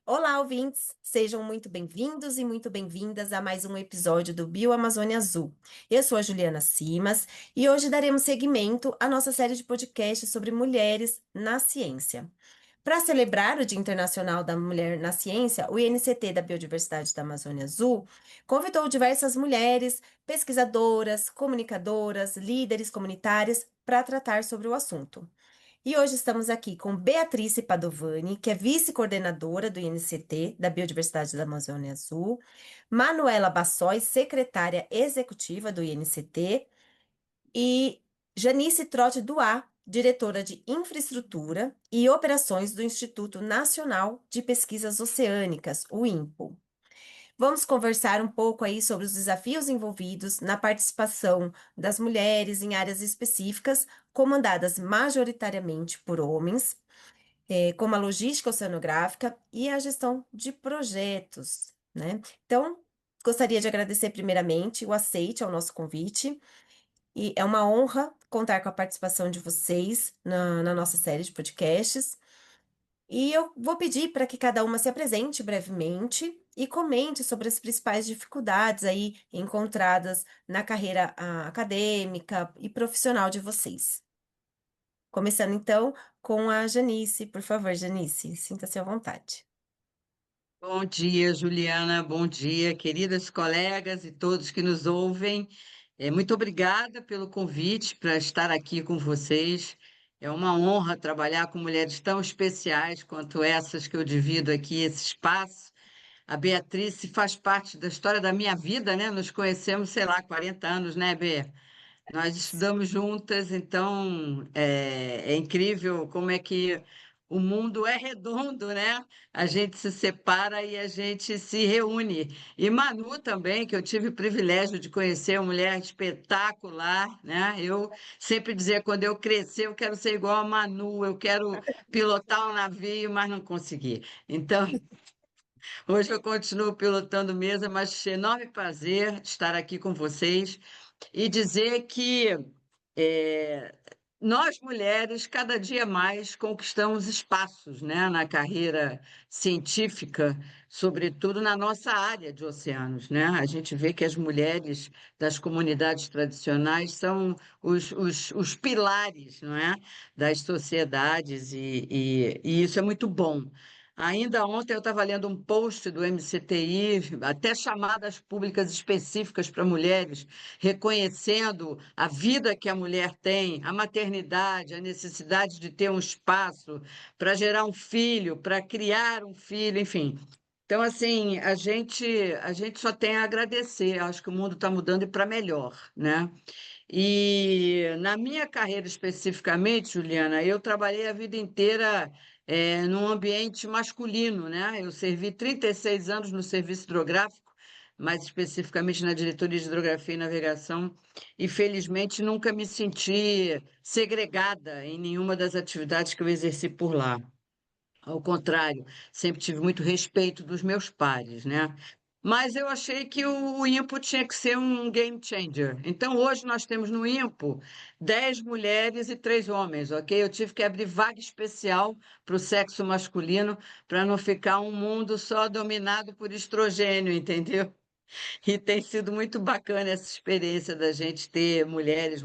Olá, ouvintes! Sejam muito bem-vindos e muito bem-vindas a mais um episódio do Bioamazônia Azul. Eu sou a Juliana Simas e hoje daremos seguimento à nossa série de podcasts sobre mulheres na ciência. Para celebrar o Dia Internacional da Mulher na Ciência, o INCT da Biodiversidade da Amazônia Azul convidou diversas mulheres, pesquisadoras, comunicadoras, líderes comunitárias para tratar sobre o assunto. E hoje estamos aqui com Beatrice Padovani, que é vice-coordenadora do INCT, da Biodiversidade da Amazônia Azul, Manuela Bassói, secretária executiva do INCT, e Janice Trotti Duá, diretora de Infraestrutura e Operações do Instituto Nacional de Pesquisas Oceânicas, o INPO. Vamos conversar um pouco aí sobre os desafios envolvidos na participação das mulheres em áreas específicas, comandadas majoritariamente por homens, como a logística oceanográfica e a gestão de projetos, né? Então, gostaria de agradecer primeiramente o aceite ao nosso convite, e é uma honra contar com a participação de vocês na nossa série de podcasts. E eu vou pedir para que cada uma se apresente brevemente e comente sobre as principais dificuldades aí encontradas na carreira acadêmica e profissional de vocês. Começando então com a Janice, por favor, Janice, sinta-se à vontade. Bom dia, Juliana. Bom dia, queridas colegas e todos que nos ouvem. Muito obrigada pelo convite para estar aqui com vocês. É uma honra trabalhar com mulheres tão especiais quanto essas que eu divido aqui esse espaço. A Beatriz faz parte da história da minha vida, né? Nos conhecemos, sei lá, 40 anos, né, Bê? Nós estudamos juntas, então é incrível como é que o mundo é redondo, né? A gente se separa e a gente se reúne. E Manu também, que eu tive o privilégio de conhecer, uma mulher espetacular, né? Eu sempre dizia, quando eu crescer, eu quero ser igual a Manu, eu quero pilotar um navio, mas não consegui. Então, hoje eu continuo pilotando mesa, mas enorme prazer estar aqui com vocês e dizer que é, nós mulheres cada dia mais conquistamos espaços, né, na carreira científica, sobretudo na nossa área de oceanos, né? A gente vê que as mulheres das comunidades tradicionais são os pilares, não é, das sociedades e isso é muito bom. Ainda ontem eu estava lendo um post do MCTI, até chamadas públicas específicas para mulheres, reconhecendo a vida que a mulher tem, a maternidade, a necessidade de ter um espaço para gerar um filho, para criar um filho, enfim. Então, assim, a gente só tem a agradecer. Acho que o mundo está mudando e para melhor, né? E na minha carreira especificamente, Juliana, eu trabalhei a vida inteira num ambiente masculino, né? Eu servi 36 anos no serviço hidrográfico, mais especificamente na diretoria de hidrografia e navegação, e felizmente nunca me senti segregada em nenhuma das atividades que eu exerci por lá. Ao contrário, sempre tive muito respeito dos meus pares, né? Mas eu achei que o INPO tinha que ser um game changer. Então, hoje nós temos no INPO 10 mulheres e 3 homens, ok? Eu tive que abrir vaga especial para o sexo masculino, para não ficar um mundo só dominado por estrogênio, entendeu? E tem sido muito bacana essa experiência da gente ter mulheres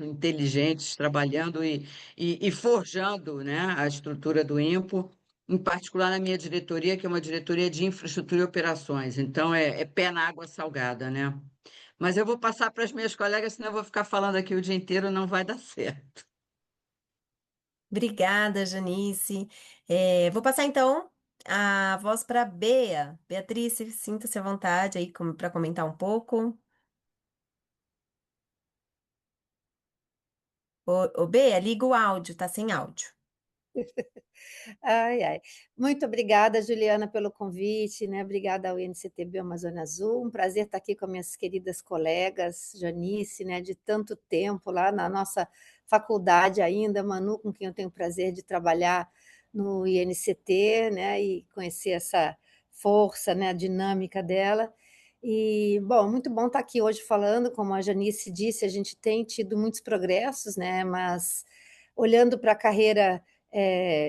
inteligentes trabalhando e forjando, né, a estrutura do INPO, em particular na minha diretoria, que é uma diretoria de infraestrutura e operações. Então, é pé na água salgada, né? Mas eu vou passar para as minhas colegas, senão eu vou ficar falando aqui o dia inteiro, não vai dar certo. Obrigada, Janice. Vou passar então a voz para Bea. Beatriz, sinta-se à vontade aí para comentar um pouco. Ô, Bea, liga o áudio, tá sem áudio. Ai, ai. Muito obrigada, Juliana, pelo convite, né? Obrigada ao INCT Amazônia Azul. Um prazer estar aqui com minhas queridas colegas, Janice, né, de tanto tempo lá na nossa faculdade ainda, Manu, com quem eu tenho o prazer de trabalhar no INCT, né, e conhecer essa força, né, a dinâmica dela. E, bom, muito bom estar aqui hoje falando, como a Janice disse, a gente tem tido muitos progressos, né, mas olhando para a carreira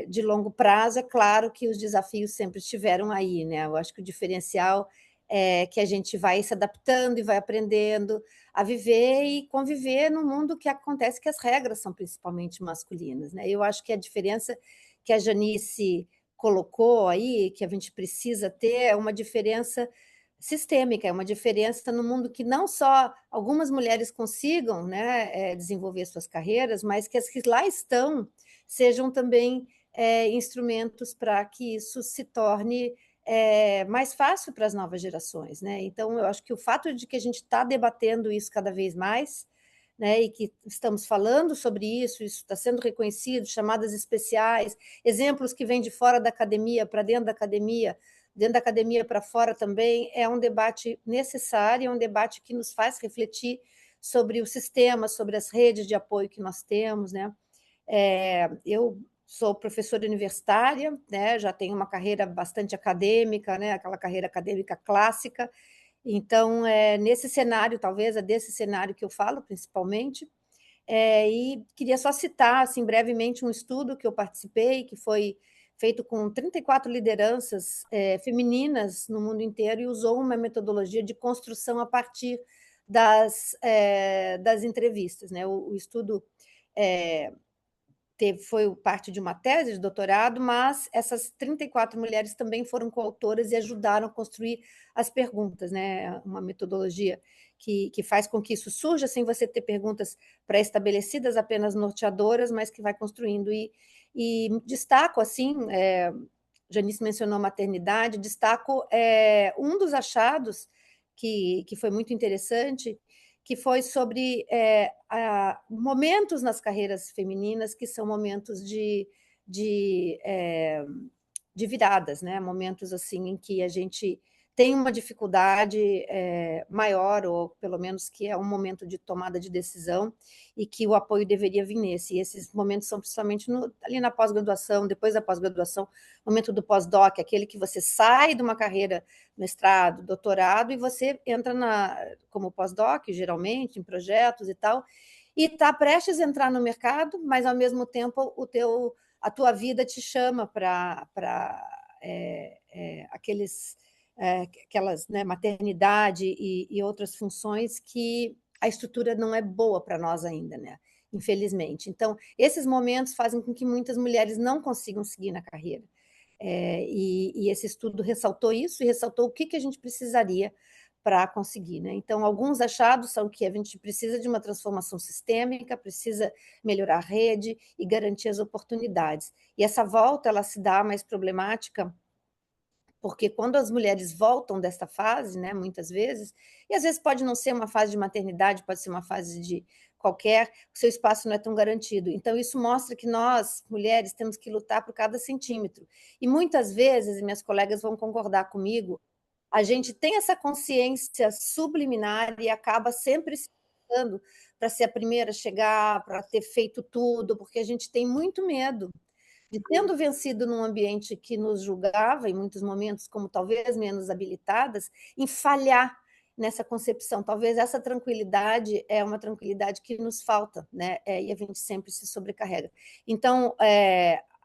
de longo prazo, é claro que os desafios sempre estiveram aí, né? Eu acho que o diferencial é que a gente vai se adaptando e vai aprendendo a viver e conviver num mundo que acontece que as regras são principalmente masculinas, né? Eu acho que a diferença que a Janice colocou aí, que a gente precisa ter, é uma diferença sistêmica, é uma diferença no mundo que não só algumas mulheres consigam, né, desenvolver suas carreiras, mas que as que lá estão sejam também instrumentos para que isso se torne mais fácil para as novas gerações, né? Então, eu acho que o fato de que a gente está debatendo isso cada vez mais, né, e que estamos falando sobre isso está sendo reconhecido, chamadas especiais, exemplos que vêm de fora da academia para dentro da academia para fora também, é um debate necessário, é um debate que nos faz refletir sobre o sistema, sobre as redes de apoio que nós temos, né? Eu sou professora universitária, né? Já tenho uma carreira bastante acadêmica, né? Aquela carreira acadêmica clássica. Então, nesse cenário, talvez é desse cenário que eu falo, principalmente. E queria só citar, assim, brevemente, um estudo que eu participei, que foi feito com 34 lideranças femininas no mundo inteiro e usou uma metodologia de construção a partir das entrevistas, né? O estudo foi parte de uma tese de doutorado, mas essas 34 mulheres também foram coautoras e ajudaram a construir as perguntas, né? Uma metodologia que faz com que isso surja sem você ter perguntas pré-estabelecidas, apenas norteadoras, mas que vai construindo. E destaco, assim, Janice mencionou maternidade, destaco um dos achados que foi muito interessante, que foi sobre momentos nas carreiras femininas que são momentos de, é, de viradas, né? Momentos assim em que a gente tem uma dificuldade maior, ou pelo menos que é um momento de tomada de decisão, e que o apoio deveria vir nesse. E esses momentos são principalmente ali na pós-graduação, depois da pós-graduação, momento do pós-doc, aquele que você sai de uma carreira mestrado, doutorado, e você entra como pós-doc, geralmente, em projetos e tal, e está prestes a entrar no mercado, mas ao mesmo tempo a tua vida te chama para aquelas, né, maternidade e outras funções que a estrutura não é boa para nós ainda, né? Infelizmente. Então, esses momentos fazem com que muitas mulheres não consigam seguir na carreira. E esse estudo ressaltou isso e ressaltou o que a gente precisaria para conseguir, né? Então, alguns achados são que a gente precisa de uma transformação sistêmica, precisa melhorar a rede e garantir as oportunidades. E essa volta, ela se dá mais problemática porque quando as mulheres voltam desta fase, né, muitas vezes, e às vezes pode não ser uma fase de maternidade, pode ser uma fase de qualquer, o seu espaço não é tão garantido. Então, isso mostra que nós, mulheres, temos que lutar por cada centímetro. E muitas vezes, e minhas colegas vão concordar comigo, a gente tem essa consciência subliminar e acaba sempre se esforçando para ser a primeira a chegar, para ter feito tudo, porque a gente tem muito medo de, tendo vencido num ambiente que nos julgava, em muitos momentos, como talvez menos habilitadas, em falhar nessa concepção. Talvez essa tranquilidade é uma tranquilidade que nos falta, né? E a gente sempre se sobrecarrega. Então,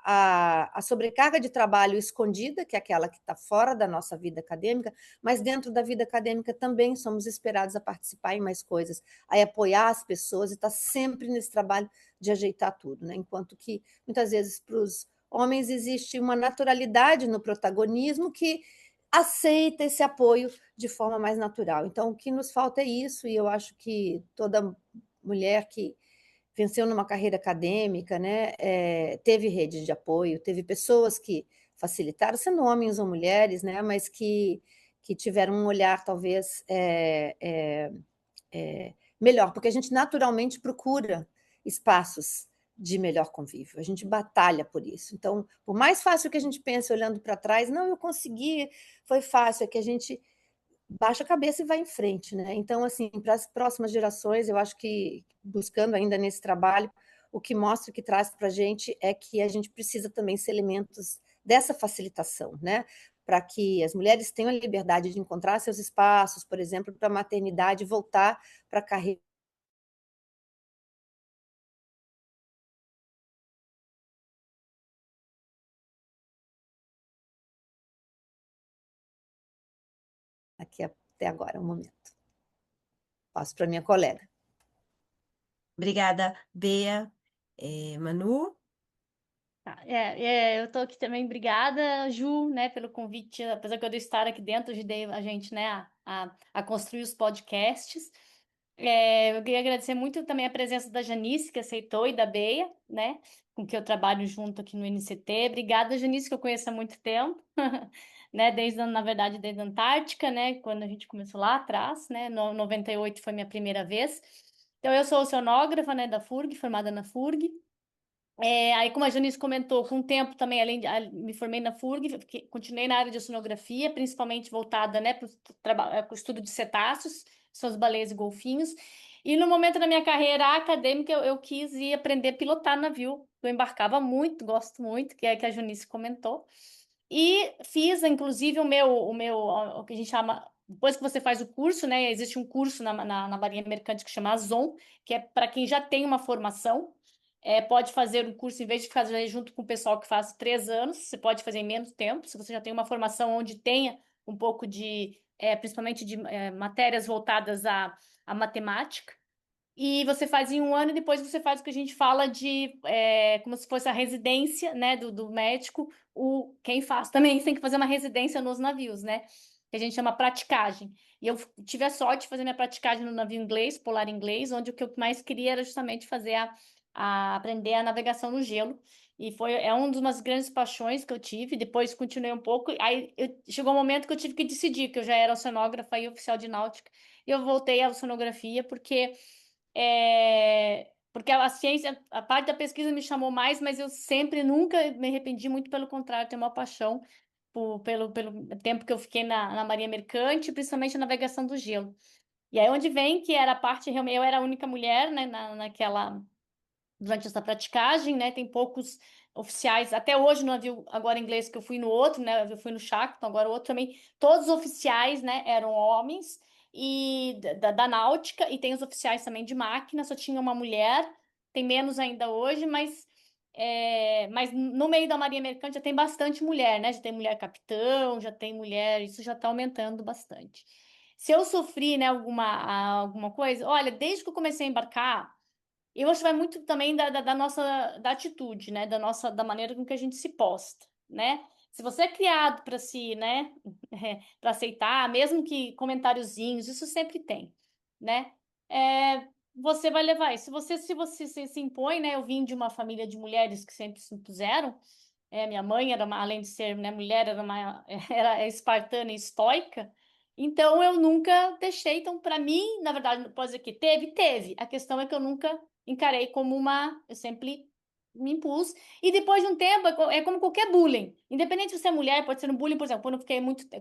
a sobrecarga de trabalho escondida, que é aquela que está fora da nossa vida acadêmica, mas dentro da vida acadêmica também somos esperados a participar em mais coisas, a apoiar as pessoas e estar sempre nesse trabalho de ajeitar tudo, né? Enquanto que muitas vezes para os homens existe uma naturalidade no protagonismo que aceita esse apoio de forma mais natural. Então, o que nos falta é isso, e eu acho que toda mulher que venceu numa carreira acadêmica, né, teve redes de apoio, teve pessoas que facilitaram, sendo homens ou mulheres, né, mas que tiveram um olhar talvez melhor, porque a gente naturalmente procura espaços de melhor convívio, a gente batalha por isso. Então, por mais fácil que a gente pense olhando para trás, não, eu consegui, foi fácil, é que a gente baixa a cabeça e vai em frente, né? Então, assim, para as próximas gerações, eu acho que, buscando ainda nesse trabalho, o que mostra, o que traz para a gente é que a gente precisa também ser elementos dessa facilitação, né? Para que as mulheres tenham a liberdade de encontrar seus espaços, por exemplo, para a maternidade voltar para a carreira aqui até agora, o momento. Passo para minha colega. Obrigada, Bea. Manu? Tá, eu estou aqui também, obrigada, Ju, né, pelo convite, apesar que eu de estar aqui dentro, ajudei a gente, né, a construir os podcasts. Eu queria agradecer muito também a presença da Janice, que aceitou, e da Bea, né, com que eu trabalho junto aqui no NCT. Obrigada, Janice, que eu conheço há muito tempo, né, na verdade, desde a Antártica, né, quando a gente começou lá atrás, né, 98 foi minha primeira vez. Então, eu sou oceanógrafa, né, da FURG, formada na FURG. Aí, como a Janice comentou, com o tempo também, me formei na FURG, continuei na área de oceanografia, principalmente voltada, né, para o estudo de cetáceos, são as baleias e golfinhos. E no momento da minha carreira acadêmica, eu quis ir aprender a pilotar navio. Eu embarcava muito, gosto muito, que é que a Janice comentou. E fiz, inclusive, o que a gente chama, depois que você faz o curso, né, existe um curso na Marinha Mercante que chama AZON, que é para quem já tem uma formação. Pode fazer um curso, em vez de fazer junto com o pessoal que faz 3 anos, você pode fazer em menos tempo, se você já tem uma formação onde tenha um pouco principalmente de matérias voltadas à matemática, e você faz em um ano e depois você faz o que a gente fala como se fosse a residência, né, do médico. Quem faz também tem que fazer uma residência nos navios, né, que a gente chama praticagem. E eu tive a sorte de fazer minha praticagem no navio inglês, Polar Inglês, onde o que eu mais queria era justamente fazer a aprender a navegação no gelo. E uma das grandes paixões que eu tive. Depois continuei um pouco. Aí chegou um momento que eu tive que decidir, que eu já era oceanógrafa e oficial de náutica. E eu voltei à oceanografia porque a ciência, a parte da pesquisa me chamou mais, mas eu sempre, nunca me arrependi, muito pelo contrário, tenho uma paixão pelo tempo que eu fiquei na Marinha Mercante, principalmente a navegação do gelo. E aí onde vem que era a parte, realmente, eu era a única mulher, né, durante essa praticagem, né, tem poucos oficiais, até hoje no navio agora inglês que eu fui no outro, né, eu fui no Shackleton, agora o outro também, todos os oficiais, né, eram homens, e da náutica, e tem os oficiais também de máquina, só tinha uma mulher, tem menos ainda hoje, mas no meio da Marinha Mercante já tem bastante mulher, né, já tem mulher capitão, já tem mulher, isso já está aumentando bastante. Se eu sofri, né, alguma coisa, olha, desde que eu comecei a embarcar, eu acho que vai muito também da nossa atitude, né? Da maneira com que a gente se posta, né? Se você é criado para né? Para aceitar, mesmo que comentáriozinhos, isso sempre tem, né? Você vai levar isso. Se você se impõe, né? Eu vim de uma família de mulheres que sempre se impuseram. Minha mãe além de ser, né, mulher, era espartana e estoica. Então eu nunca deixei. Então, para mim, na verdade, pode dizer que teve. A questão é que eu nunca encarei como eu sempre me impus. E depois de um tempo, é como qualquer bullying. Independente se você é mulher, pode ser um bullying, por exemplo,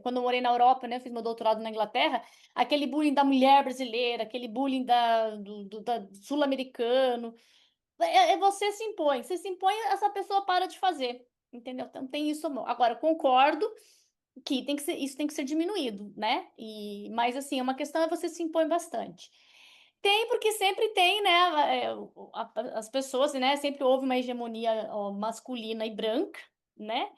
quando eu morei na Europa, né, eu fiz meu doutorado na Inglaterra, aquele bullying da mulher brasileira, aquele bullying da sul-americano. Você se impõe, essa pessoa para de fazer. Entendeu? Então tem isso. Agora, concordo que isso tem que ser diminuído, né? Mas assim, uma questão é você se impõe bastante. Tem, porque sempre tem, né? As pessoas, né? Sempre houve uma hegemonia masculina e branca, né?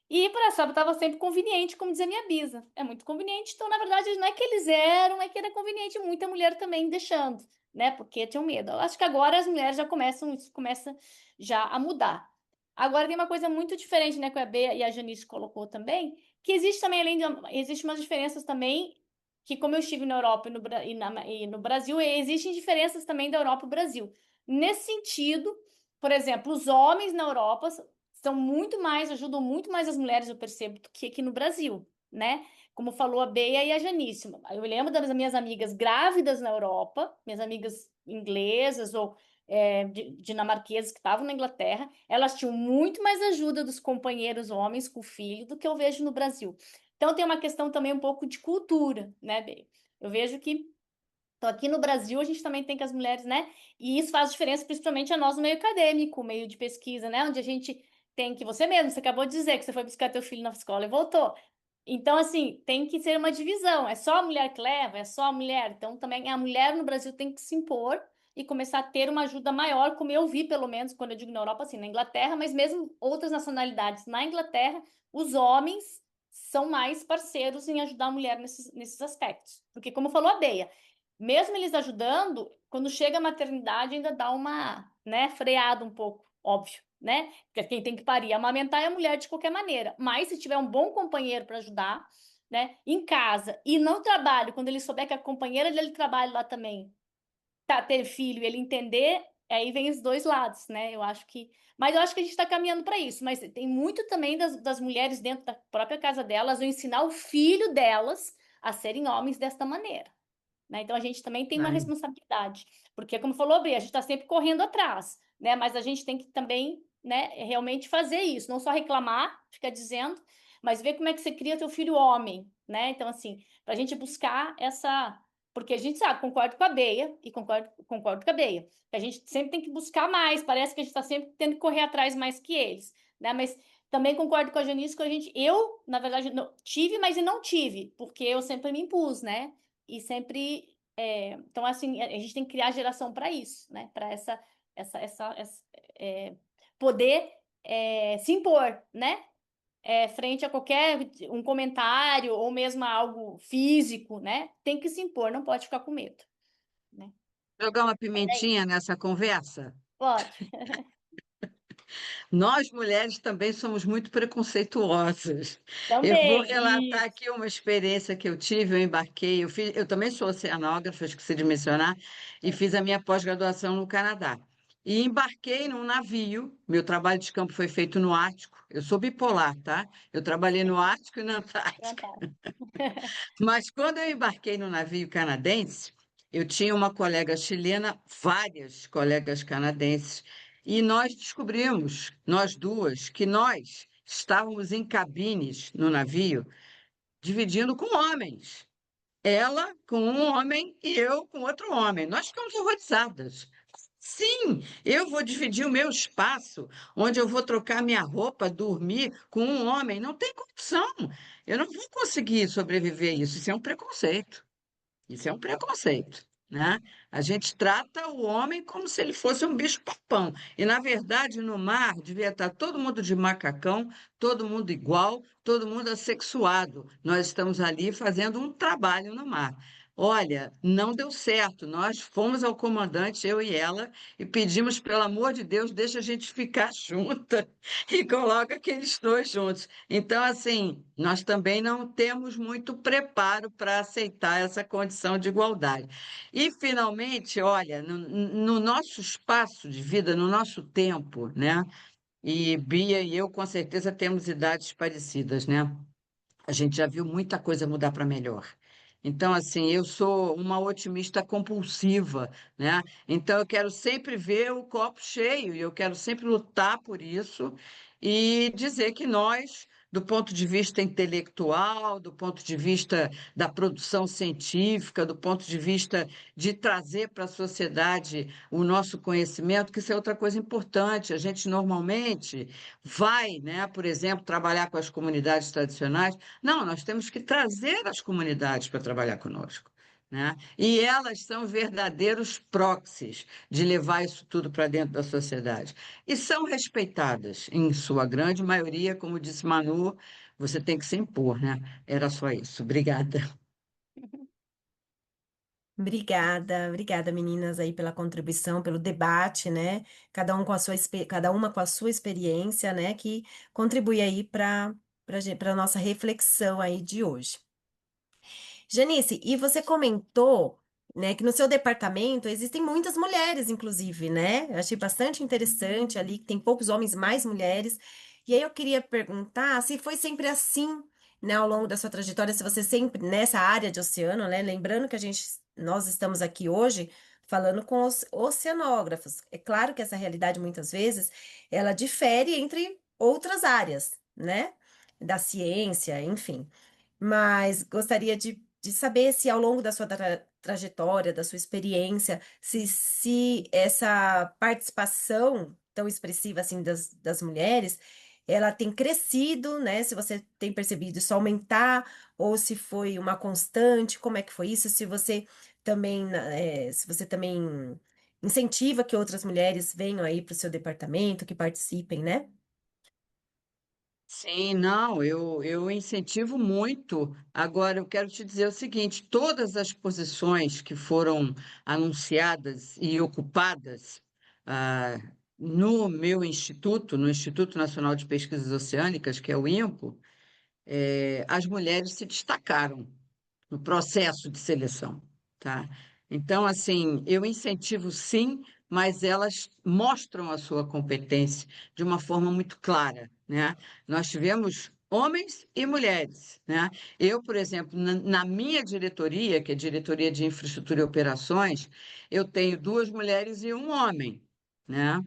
E para essa estava sempre conveniente, como dizia minha bisa. É muito conveniente. Então, na verdade, não é que eles eram, é que era conveniente muita mulher também deixando, né? Porque tinham medo. Eu acho que agora as mulheres isso começa já a mudar. Agora tem uma coisa muito diferente, né? Que a Bea e a Janice colocou também, que existe também, existe umas diferenças também que, como eu estive na Europa e no Brasil, existem diferenças também da Europa e do Brasil. Nesse sentido, por exemplo, os homens na Europa ajudam muito mais as mulheres, eu percebo, do que aqui no Brasil, né? Como falou a Bea e a Janice. Eu lembro das minhas amigas grávidas na Europa, minhas amigas inglesas ou dinamarquesas que estavam na Inglaterra, elas tinham muito mais ajuda dos companheiros homens com o filho do que eu vejo no Brasil. Então, tem uma questão também um pouco de cultura, né, Bea? Eu vejo que então, aqui no Brasil, a gente também tem que as mulheres, né? E isso faz diferença, principalmente a nós no meio acadêmico, meio de pesquisa, né? Onde a gente tem que, você acabou de dizer que você foi buscar teu filho na escola e voltou. Então, assim, tem que ser uma divisão. É só a mulher que leva, é só a mulher. Então, também a mulher no Brasil tem que se impor e começar a ter uma ajuda maior, como eu vi, pelo menos, quando eu digo na Europa, assim, na Inglaterra, mas mesmo outras nacionalidades. Na Inglaterra, os homens são mais parceiros em ajudar a mulher nesses aspectos. Porque, como falou a Bea, mesmo eles ajudando, quando chega a maternidade ainda dá uma, né, freada um pouco, óbvio, né? Porque quem tem que parir e amamentar é a mulher de qualquer maneira. Mas se tiver um bom companheiro para ajudar, né, em casa e no trabalho, quando ele souber que a companheira dele trabalha lá também, tá, ter filho, e ele entender, aí vem os dois lados, né? Mas eu acho que a gente está caminhando para isso. Mas tem muito também das mulheres dentro da própria casa delas, ensinar o filho delas a serem homens desta maneira, né? Então a gente também tem uma Aí. responsabilidade, porque como falou, Bia, a gente está sempre correndo atrás, né? Mas a gente tem que também, né, realmente fazer isso, não só reclamar, ficar dizendo, mas ver como é que você cria teu filho homem, né? Então assim, para a gente buscar essa, porque a gente sabe, concordo com a Bea e concordo com a Bea, que a gente sempre tem que buscar mais, parece que a gente está sempre tendo que correr atrás mais que eles, né? Mas também concordo com a Janice que eu, na verdade, tive, mas e não tive, porque eu sempre me impus, né? E sempre. Então, assim, a gente tem que criar geração para isso, né? Para é, poder se impor, né? Frente a qualquer um comentário ou mesmo a algo físico, né? Tem que se impor, não pode ficar com medo, né? Jogar uma É isso. pimentinha nessa conversa? Pode. Nós, mulheres, também somos muito preconceituosas. Eu vou Também, relatar isso. aqui uma experiência que eu tive, eu embarquei, eu também sou oceanógrafa, esqueci de mencionar, e fiz a minha pós-graduação no Canadá. E embarquei num navio, meu trabalho de campo foi feito no Ártico, eu sou bipolar, tá? Eu trabalhei no Ártico e na Antártica. Fantástico. Mas quando eu embarquei no navio canadense, eu tinha uma colega chilena, várias colegas canadenses, e nós descobrimos, nós duas, que nós estávamos em cabines no navio, dividindo com homens. Ela com um homem e eu com outro homem. Nós ficamos horrorizadas. Sim, eu vou dividir o meu espaço, onde eu vou trocar minha roupa, dormir com um homem. Não tem condição. Eu não vou conseguir sobreviver a isso. Isso é um preconceito. Isso é um preconceito, né? A gente trata o homem como se ele fosse um bicho-papão. E, na verdade, no mar devia estar todo mundo de macacão, todo mundo igual, todo mundo assexuado. Nós estamos ali fazendo um trabalho no mar. Olha, não deu certo. Nós fomos ao comandante, eu e ela, e pedimos, pelo amor de Deus, deixa a gente ficar junta e coloca aqueles dois juntos. Então, assim, nós também não temos muito preparo para aceitar essa condição de igualdade. E, finalmente, olha, no nosso espaço de vida, no nosso tempo, né? E Bia e eu, com certeza, temos idades parecidas, né? A gente já viu muita coisa mudar para melhor. Então, assim, eu sou uma otimista compulsiva, né? Então, eu quero sempre ver o copo cheio e eu quero sempre lutar por isso e dizer que nós, do ponto de vista intelectual, do ponto de vista da produção científica, do ponto de vista de trazer para a sociedade o nosso conhecimento, que isso é outra coisa importante. A gente normalmente vai, né, por exemplo, trabalhar com as comunidades tradicionais. Não, nós temos que trazer as comunidades para trabalhar conosco, né? E elas são verdadeiros proxies de levar isso tudo para dentro da sociedade. E são respeitadas, em sua grande maioria, como disse Manu, você tem que se impor, né? Era só isso. Obrigada. Obrigada, obrigada, meninas, aí pela contribuição, pelo debate, né? Cada uma com a sua experiência, né? Que contribui aí para a nossa reflexão aí de hoje. Janice, e você comentou, né, que no seu departamento existem muitas mulheres, inclusive, né? Eu achei bastante interessante ali, que tem poucos homens, mais mulheres. E aí eu queria perguntar se foi sempre assim, né, ao longo da sua trajetória, se você sempre nessa área de oceano, né? Lembrando que nós estamos aqui hoje falando com os oceanógrafos. É claro que essa realidade muitas vezes ela difere entre outras áreas, né? Da ciência, enfim. Mas gostaria de saber se ao longo da sua trajetória, da sua experiência, se essa participação tão expressiva assim das mulheres, ela tem crescido, né? Se você tem percebido isso aumentar, ou se foi uma constante, como é que foi isso? Se você também incentiva que outras mulheres venham aí para o seu departamento, que participem, né? Sim, não, eu incentivo muito. Agora, eu quero te dizer o seguinte: todas as posições que foram anunciadas e ocupadas ah, no meu instituto, no Instituto Nacional de Pesquisas Oceânicas, que é o INPO, as mulheres se destacaram no processo de seleção, tá? Então, assim, eu incentivo sim, mas elas mostram a sua competência de uma forma muito clara, né? Nós tivemos homens e mulheres, né? Eu, por exemplo, na minha diretoria, que é a Diretoria de Infraestrutura e Operações, eu tenho duas mulheres e um homem, né?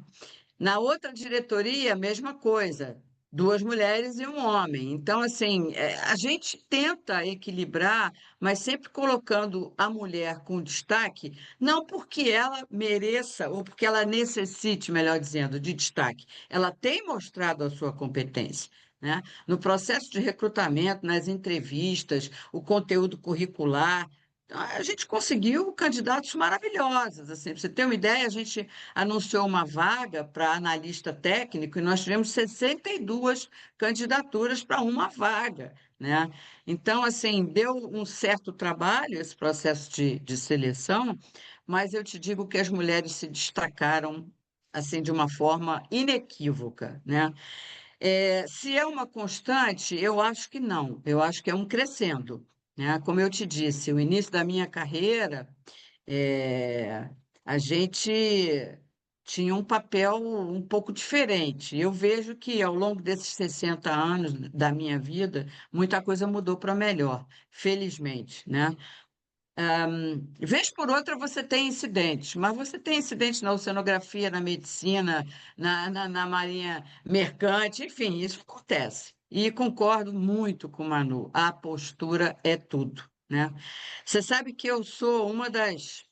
Na outra diretoria, a mesma coisa, duas mulheres e um homem. Então, assim, a gente tenta equilibrar, mas sempre colocando a mulher com destaque, não porque ela mereça ou porque ela necessite, melhor dizendo, de destaque. Ela tem mostrado a sua competência. Né? No processo de recrutamento, nas entrevistas, o conteúdo curricular, a gente conseguiu candidatos maravilhosos. Assim, para você ter uma ideia, a gente anunciou uma vaga para analista técnico e nós tivemos 62 candidaturas para uma vaga, né? Então, assim, deu um certo trabalho esse processo de seleção, mas eu te digo que as mulheres se destacaram assim de uma forma inequívoca, né? Se é uma constante, eu acho que não, eu acho que é um crescendo, né? Como eu te disse, o início da minha carreira é, a gente tinha um papel um pouco diferente. Eu vejo que ao longo desses 60 anos da minha vida, muita coisa mudou para melhor, felizmente, né? Vez por outra você tem incidentes, mas você tem incidentes na oceanografia, na medicina, na marinha mercante, enfim, isso acontece. E concordo muito com o Manu, a postura é tudo, né? Você sabe que eu sou uma das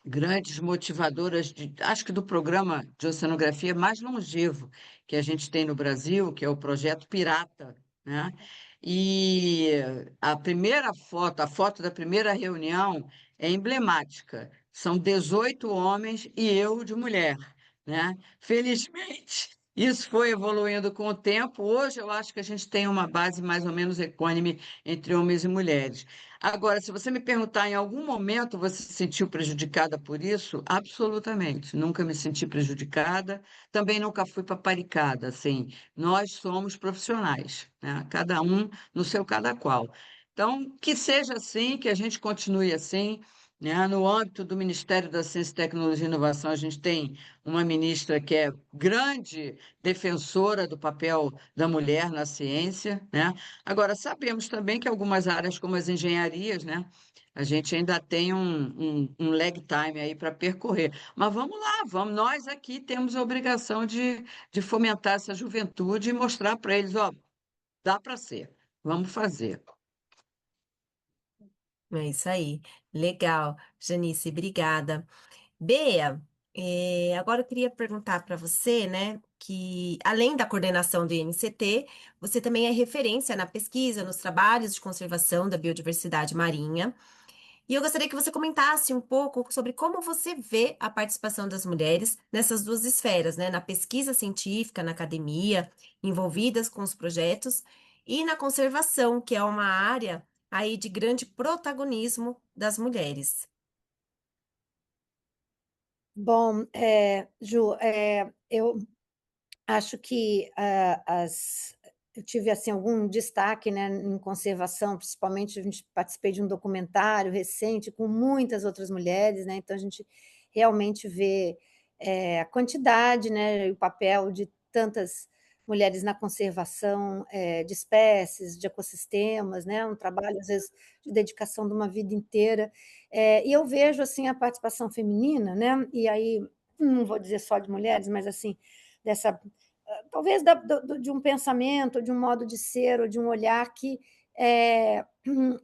grandes motivadoras, acho que do programa de oceanografia mais longevo que a gente tem no Brasil, que é o Projeto Pirata, né? E a primeira foto, a foto da primeira reunião é emblemática. São 18 homens e eu de mulher, né? Felizmente, isso foi evoluindo com o tempo. Hoje eu acho que a gente tem uma base mais ou menos equânime entre homens e mulheres. Agora, se você me perguntar em algum momento você se sentiu prejudicada por isso, absolutamente. Nunca me senti prejudicada, também nunca fui paparicada. Assim, nós somos profissionais, né? Cada um no seu cada qual. Então, que seja assim, que a gente continue assim. Né? No âmbito do Ministério da Ciência, Tecnologia e Inovação, a gente tem uma ministra que é grande defensora do papel da mulher na ciência, né? Agora, sabemos também que algumas áreas, como as engenharias, né, a gente ainda tem um lag time aí para percorrer. Mas vamos lá, vamos. Nós aqui temos a obrigação de fomentar essa juventude e mostrar para eles, ó, dá para ser, vamos fazer. É isso aí. Legal, Janice, obrigada. Bea, agora eu queria perguntar para você, né, que além da coordenação do INCT, você também é referência na pesquisa, nos trabalhos de conservação da biodiversidade marinha. E eu gostaria que você comentasse um pouco sobre como você vê a participação das mulheres nessas duas esferas, né, na pesquisa científica, na academia, envolvidas com os projetos, e na conservação, que é uma área aí de grande protagonismo das mulheres. Bom, Ju, eu acho que eu tive assim algum destaque, né, em conservação, principalmente a gente participei de um documentário recente com muitas outras mulheres, né? Então a gente realmente vê a quantidade, né, e o papel de tantas mulheres na conservação de espécies, de ecossistemas, né? Um trabalho às vezes de dedicação de uma vida inteira. E eu vejo assim a participação feminina, né? E aí não vou dizer só de mulheres, mas assim dessa talvez de um pensamento, de um modo de ser, ou de um olhar que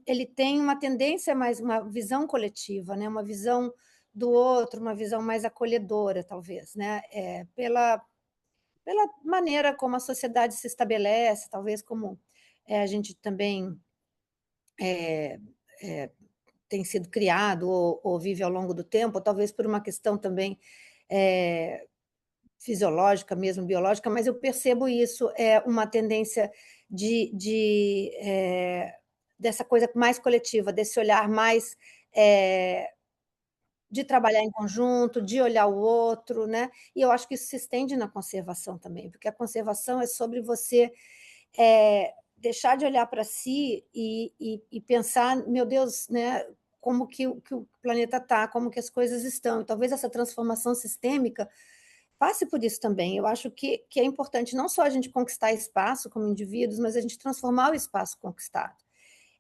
ele tem uma tendência mais, uma visão coletiva, né? Uma visão do outro, uma visão mais acolhedora, talvez, né? Pela maneira como a sociedade se estabelece, talvez como a gente também é, é, tem sido criado ou vive ao longo do tempo, ou talvez por uma questão também fisiológica mesmo, biológica, mas eu percebo isso, uma tendência dessa coisa mais coletiva, desse olhar mais de trabalhar em conjunto, de olhar o outro, né? E eu acho que isso se estende na conservação também, porque a conservação é sobre você deixar de olhar para si e pensar, meu Deus, né? Como que o planeta está, como que as coisas estão. E talvez essa transformação sistêmica passe por isso também. Eu acho que é importante não só a gente conquistar espaço como indivíduos, mas a gente transformar o espaço conquistado.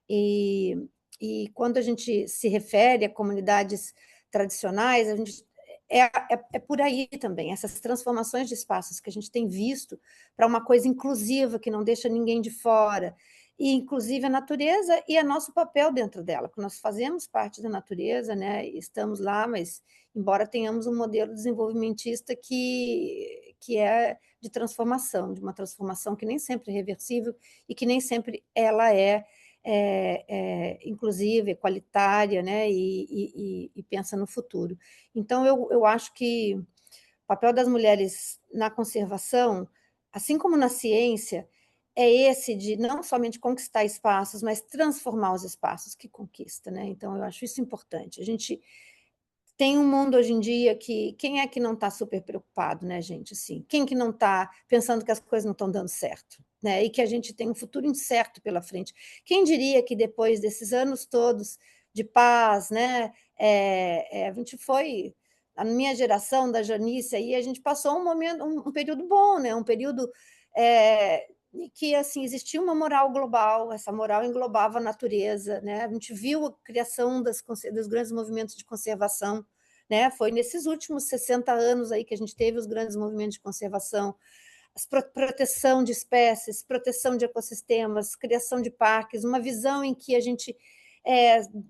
E, e quando a gente se refere a comunidades tradicionais, a gente, é por aí também, essas transformações de espaços que a gente tem visto para uma coisa inclusiva, que não deixa ninguém de fora, e inclusive a natureza e é nosso papel dentro dela, porque nós fazemos parte da natureza, né? Estamos lá, mas embora tenhamos um modelo desenvolvimentista que é de transformação, de uma transformação que nem sempre é reversível e que nem sempre ela inclusive, equalitária, né? E pensa no futuro. Então, eu acho que o papel das mulheres na conservação, assim como na ciência, é esse de não somente conquistar espaços, mas transformar os espaços que conquista, né? Então, eu acho isso importante. A gente tem um mundo hoje em dia que quem é que não está super preocupado, né, gente? Assim, quem que não está pensando que as coisas não estão dando certo, né? E que a gente tem um futuro incerto pela frente. Quem diria que depois desses anos todos de paz, né? A gente foi a minha geração da Janice aí a gente passou um momento, um período bom, né? Um período em que assim existia uma moral global, essa moral englobava a natureza, né? A gente viu a criação dos grandes movimentos de conservação, né? Foi nesses últimos 60 anos aí que a gente teve os grandes movimentos de conservação, proteção de espécies, proteção de ecossistemas, criação de parques, uma visão em que a gente,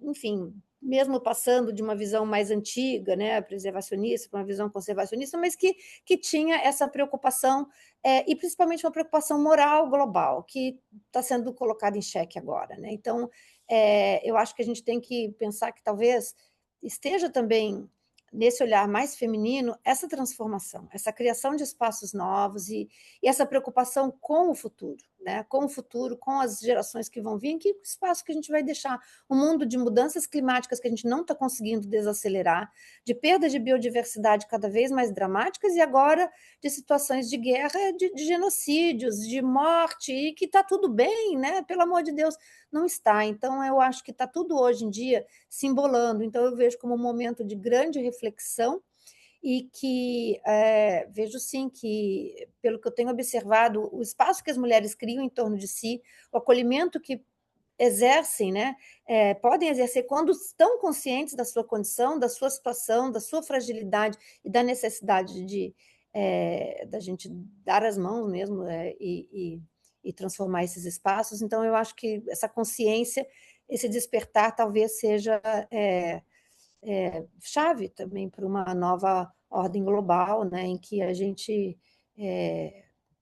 enfim, mesmo passando de uma visão mais antiga, né, preservacionista, para uma visão conservacionista, mas que tinha essa preocupação, e principalmente uma preocupação moral global, que está sendo colocada em xeque agora, né? Então, eu acho que a gente tem que pensar que talvez esteja também nesse olhar mais feminino, essa transformação, essa criação de espaços novos e essa preocupação com o futuro, né? Com o futuro, com as gerações que vão vir, em que espaço que a gente vai deixar um mundo de mudanças climáticas que a gente não está conseguindo desacelerar, de perda de biodiversidade cada vez mais dramáticas e agora de situações de guerra, de genocídios, de morte, e que está tudo bem, né? Pelo amor de Deus, não está. Então, eu acho que está tudo hoje em dia se embolando. Então, eu vejo como um momento de grande reflexão e que vejo sim que, pelo que eu tenho observado, o espaço que as mulheres criam em torno de si, o acolhimento que exercem, né, podem exercer quando estão conscientes da sua condição, da sua situação, da sua fragilidade e da necessidade da gente dar as mãos mesmo e transformar esses espaços. Então, eu acho que essa consciência, esse despertar, talvez seja chave também para uma nova ordem global, né, em que a gente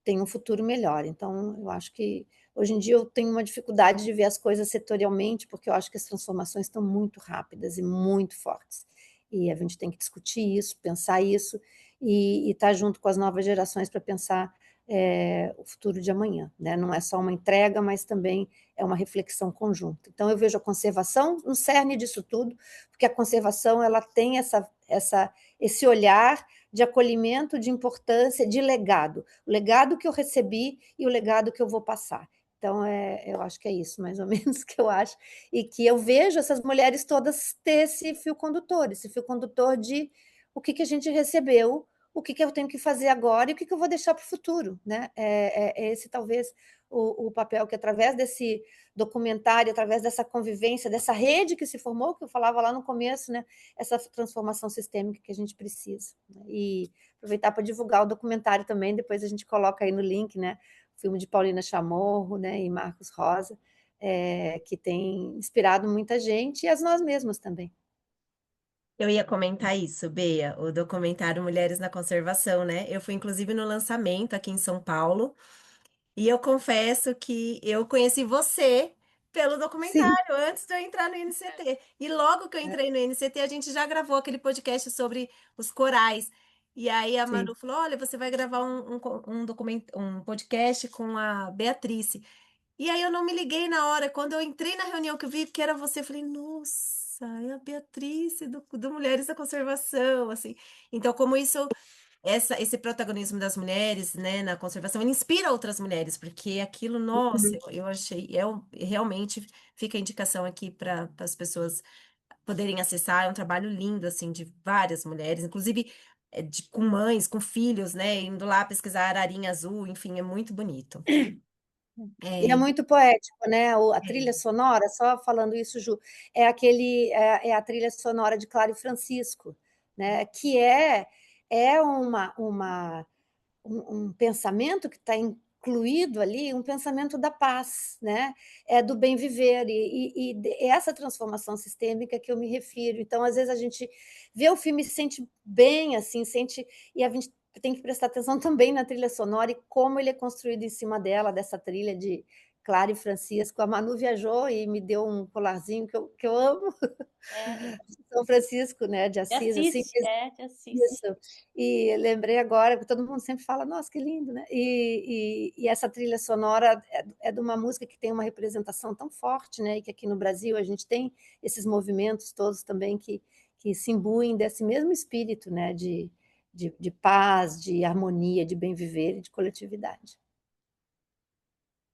tem um futuro melhor. Então, eu acho que hoje em dia eu tenho uma dificuldade de ver as coisas setorialmente, porque eu acho que as transformações estão muito rápidas e muito fortes. E a gente tem que discutir isso, pensar isso e estar junto com as novas gerações para pensar o futuro de amanhã, né? Não é só uma entrega, mas também é uma reflexão conjunta. Então, eu vejo a conservação no cerne disso tudo, porque a conservação ela tem esse olhar de acolhimento, de importância, de legado. O legado que eu recebi e o legado que eu vou passar. Então, eu acho que é isso, mais ou menos, que eu acho. E que eu vejo essas mulheres todas ter esse fio condutor de o que a gente recebeu, o que eu tenho que fazer agora e o que eu vou deixar para o futuro, né? Esse talvez o papel que, através desse documentário, através dessa convivência, dessa rede que se formou, que eu falava lá no começo, né? Essa transformação sistêmica que a gente precisa. Né? E aproveitar para divulgar o documentário também, depois a gente coloca aí no link, né? O filme de Paulina Chamorro, né? E Marcos Rosa, que tem inspirado muita gente e as nós mesmas também. Eu ia comentar isso, Bea, o documentário Mulheres na Conservação, né? Eu fui inclusive no lançamento aqui em São Paulo e eu confesso que eu conheci você pelo Sim. documentário antes de eu entrar no NCT. E logo que eu entrei no NCT, a gente já gravou aquele podcast sobre os corais. E aí a Sim. Manu falou: Olha, você vai gravar um podcast com a Beatrice. E aí eu não me liguei na hora. Quando eu entrei na reunião que eu vi que era você, eu falei: Nossa, é a Beatrice do Mulheres da Conservação, assim. Então, como isso, esse protagonismo das mulheres, né, na conservação, ele inspira outras mulheres, porque aquilo, nossa, Uhum. eu achei, realmente fica a indicação aqui para as pessoas poderem acessar. É um trabalho lindo, assim, de várias mulheres, inclusive com mães, com filhos, né, indo lá pesquisar ararinha azul, enfim, é muito bonito. E é É, muito poético, né? A trilha é, sonora, só falando isso, Ju, é a trilha sonora de Claro e Francisco, né? Que é um pensamento que está incluído ali, um pensamento da paz, né? É do bem viver, é essa transformação sistêmica que eu me refiro. Então, às vezes, a gente vê o filme e se sente bem, assim, e a gente tem que prestar atenção também na trilha sonora e como ele é construído em cima dela, dessa trilha de Clara e Francisco. A Manu viajou e me deu um colarzinho que eu amo, É, São Francisco, né, de Assis, assim, de Assis. isso. E lembrei agora, que todo mundo sempre fala, nossa, que lindo, né? E essa trilha sonora é de uma música que tem uma representação tão forte, né? E que aqui no Brasil a gente tem esses movimentos todos também que se imbuem desse mesmo espírito, né? De paz, de harmonia, de bem viver e de coletividade.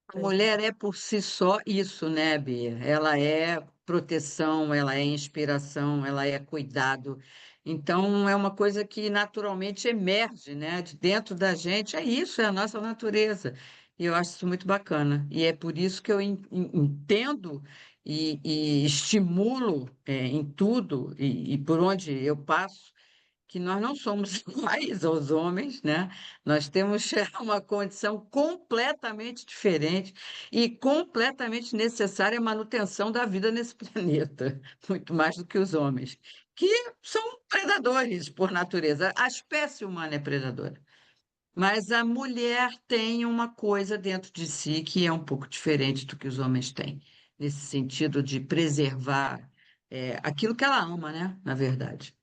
A mulher é por si só isso, né, Bia? Ela é proteção, ela é inspiração, ela é cuidado. Então, é uma coisa que naturalmente emerge, né, de dentro da gente. É isso, é a nossa natureza. E eu acho isso muito bacana. E é por isso que eu entendo e estimulo, em tudo e por onde eu passo que nós não somos iguais aos homens, né? Nós temos uma condição completamente diferente e completamente necessária à manutenção da vida nesse planeta, muito mais do que os homens, que são predadores por natureza. A espécie humana é predadora. Mas a mulher tem uma coisa dentro de si que é um pouco diferente do que os homens têm, nesse sentido de preservar, aquilo que ela ama, né? Na verdade.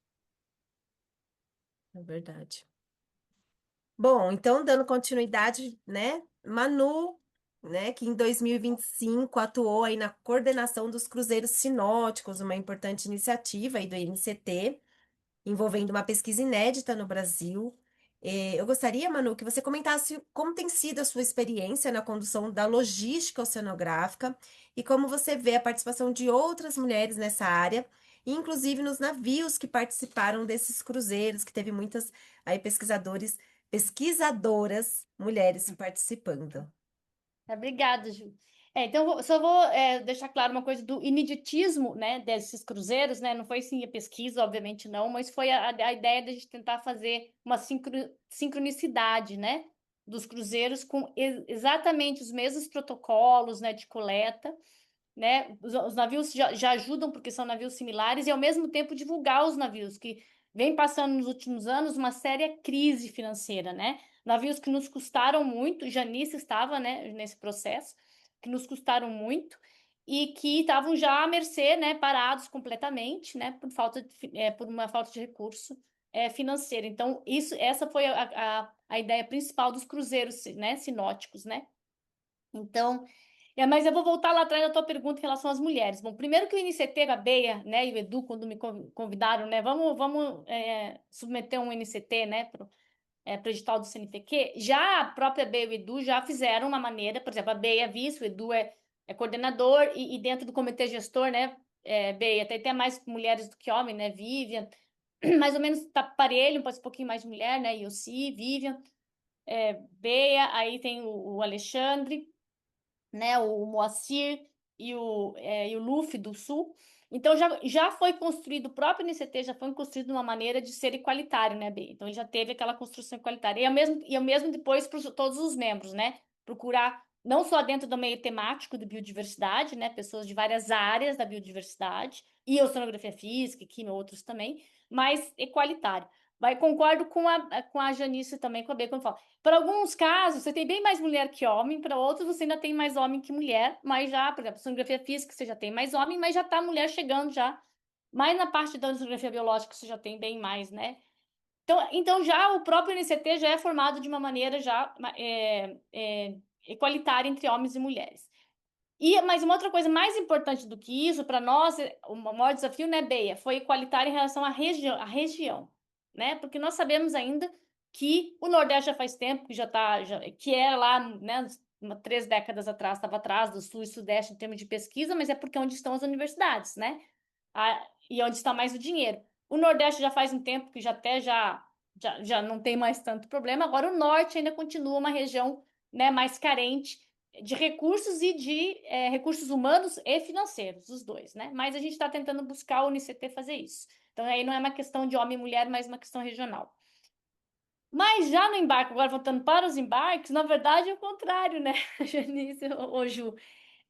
é verdade. Bom, então, dando continuidade, né? Manu, né, que em 2025 atuou aí na coordenação dos cruzeiros sinóticos, uma importante iniciativa aí do INCT, envolvendo uma pesquisa inédita no Brasil. Eu gostaria, Manu, que você comentasse como tem sido a sua experiência na condução da logística oceanográfica e como você vê a participação de outras mulheres nessa área, inclusive nos navios que participaram desses cruzeiros, que teve muitas aí pesquisadoras mulheres participando. Obrigada, Ju. Então, só vou deixar claro uma coisa do ineditismo, né, desses cruzeiros, né, não foi sim a pesquisa, obviamente não, mas foi a ideia de a gente tentar fazer uma sincronicidade, né, dos cruzeiros com exatamente os mesmos protocolos, né, de coleta, né, os navios já ajudam porque são navios similares e, ao mesmo tempo, divulgar os navios, que vem passando nos últimos anos uma séria crise financeira, né, navios que nos custaram muito. Janice estava, né, nesse processo, que nos custaram muito e que estavam já à mercê, né, parados completamente, né, por uma falta de recurso financeiro. Então, essa foi a ideia principal dos cruzeiros, né, sinóticos, né. Então, mas eu vou voltar lá atrás da tua pergunta em relação às mulheres. Bom, primeiro que o INCT, a Beia, né, e o Edu, quando me convidaram, né, vamos submeter um INCT, né, para o edital do CNPq. Já a própria Beia e o Edu já fizeram uma maneira, por exemplo, a Beia é vice, o Edu é coordenador, e dentro do comitê gestor, né, Beia, tem até mais mulheres do que homens, né, Vivian, mais ou menos tá parelho, pode ser um pouquinho mais de mulher, né, Yossi, Vivian, Beia, aí tem o Alexandre, né, o Moacir e o Luffy do Sul. Então, já foi construído, o próprio NCT já foi construído de uma maneira de ser igualitário, né, Bê? Então, ele já teve aquela construção igualitária. E é o mesmo depois para todos os membros, né? Procurar, não só dentro do meio temático de biodiversidade, né? Pessoas de várias áreas da biodiversidade, e oceanografia física, química, outros também, mas igualitário. Concordo com a Janice também, com a Bê, quando fala. Para alguns casos, você tem bem mais mulher que homem, para outros, você ainda tem mais homem que mulher, mas já, por exemplo, sonografia física, você já tem mais homem, mas já está a mulher chegando já. Mas na parte da sonografia biológica, você já tem bem mais, né? Então já o próprio NCT já é formado de uma maneira já igualitária entre homens e mulheres. Mas uma outra coisa mais importante do que isso, para nós, o maior desafio, né, Beia, foi igualitário em relação à região, né? Porque nós sabemos ainda que o Nordeste já faz tempo que que era lá, né, 3 décadas atrás, estava atrás do Sul e Sudeste em termos de pesquisa, mas é porque é onde estão as universidades, né? E onde está mais o dinheiro. O Nordeste já faz um tempo que já não tem mais tanto problema. Agora o Norte ainda continua uma região, né, mais carente de recursos e de recursos humanos e financeiros, os dois, né? Mas a gente está tentando buscar o UNICT fazer isso. Então aí não é uma questão de homem e mulher, mas uma questão regional. Mas já no embarque, agora voltando para os embarques, na verdade é o contrário, né, Janice, ô Ju?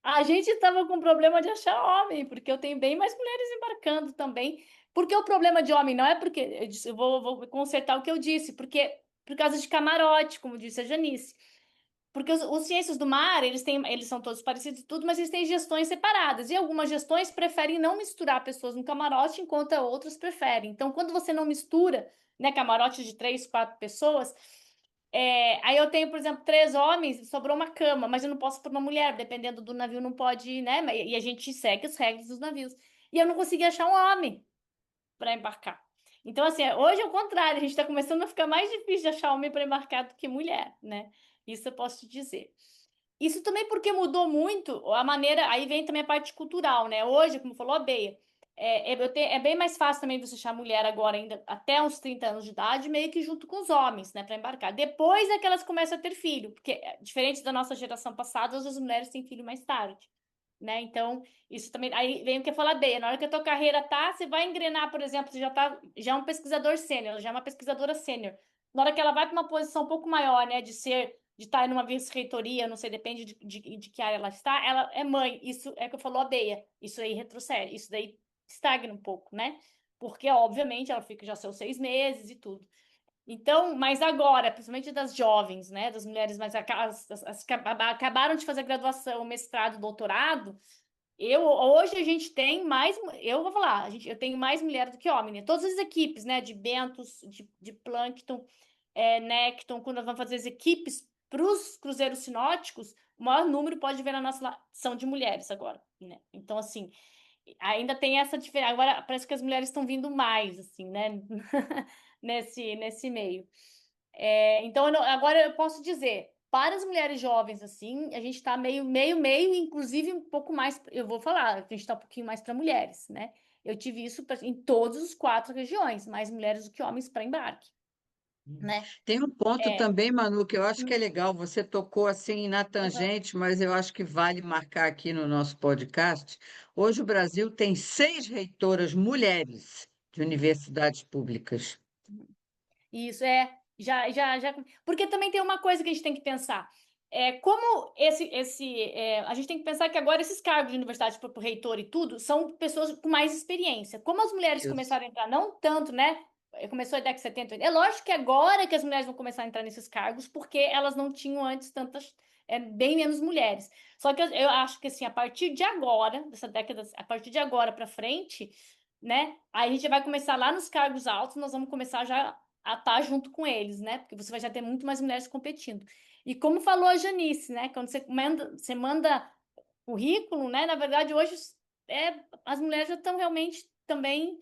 A gente estava com problema de achar homem, porque eu tenho bem mais mulheres embarcando também. Porque o problema de homem não é porque. Eu vou consertar o que eu disse, porque por causa de camarote, como disse a Janice. Porque os ciências do mar, eles são todos parecidos e tudo, mas eles têm gestões separadas. E algumas gestões preferem não misturar pessoas no camarote, enquanto outras preferem. Então, quando você não mistura, né, camarote de 3, 4 pessoas, aí eu tenho, por exemplo, 3 homens, sobrou uma cama, mas eu não posso pôr uma mulher, dependendo do navio, não pode, né? E a gente segue as regras dos navios. E eu não consegui achar um homem para embarcar. Então, assim, hoje é o contrário, a gente está começando a ficar mais difícil de achar homem para embarcar do que mulher, né? Isso eu posso te dizer. Isso também porque mudou muito a maneira. Aí vem também a parte cultural, né? Hoje, como falou a Beia, é bem mais fácil também você achar mulher agora, ainda até uns 30 anos de idade, meio que junto com os homens, né, para embarcar. Depois é que elas começam a ter filho, porque diferente da nossa geração passada, as mulheres têm filho mais tarde, né? Então, isso também. Aí vem o que eu falar, Beia, na hora que a tua carreira tá, você vai engrenar, por exemplo, você já é um pesquisador sênior, já é uma pesquisadora sênior. Na hora que ela vai para uma posição um pouco maior, né, de estar em uma vice-reitoria, não sei, depende de que área ela está, ela é mãe, isso é que eu falou a Beia, isso aí retrocede, isso daí estagna um pouco, né? Porque, obviamente, ela fica já seus 6 meses e tudo. Então, mas agora, principalmente das jovens, né, das mulheres mais as que acabaram de fazer graduação, mestrado, doutorado, hoje a gente tem mais, eu vou falar, eu tenho mais mulher do que homem, né? Todas as equipes, né, de bentos, de plâncton, nécton, quando nós vamos fazer as equipes para os cruzeiros sinóticos, o maior número pode ver na nossa são de mulheres agora, né? Então, assim, ainda tem essa diferença. Agora parece que as mulheres estão vindo mais, assim, né? nesse meio. Então, agora eu posso dizer, para as mulheres jovens, assim, a gente está meio, inclusive um pouco mais, eu vou falar, a gente está um pouquinho mais para mulheres, né? Eu tive isso em todos os 4 regiões, mais mulheres do que homens para embarque, né? Tem um ponto É. também, Manu, que eu acho que é legal. Você tocou assim na Uhum. tangente, mas eu acho que vale marcar aqui no nosso podcast. Hoje o Brasil tem 6 reitoras mulheres de universidades públicas. Isso já. Porque também tem uma coisa que a gente tem que pensar. Como a gente tem que pensar que agora esses cargos de universidade para o reitor e tudo são pessoas com mais experiência. Como as mulheres Isso. começaram a entrar, não tanto, né? Começou a década de 70, 80. É lógico que agora que as mulheres vão começar a entrar nesses cargos, porque elas não tinham antes tantas, bem menos mulheres. Só que eu acho que assim, a partir de agora, dessa década, a partir de agora para frente, né? Aí a gente vai começar lá nos cargos altos, nós vamos começar já a estar junto com eles, né? Porque você vai já ter muito mais mulheres competindo. E como falou a Janice, né? Quando você manda currículo, né? Na verdade, hoje as mulheres já estão realmente também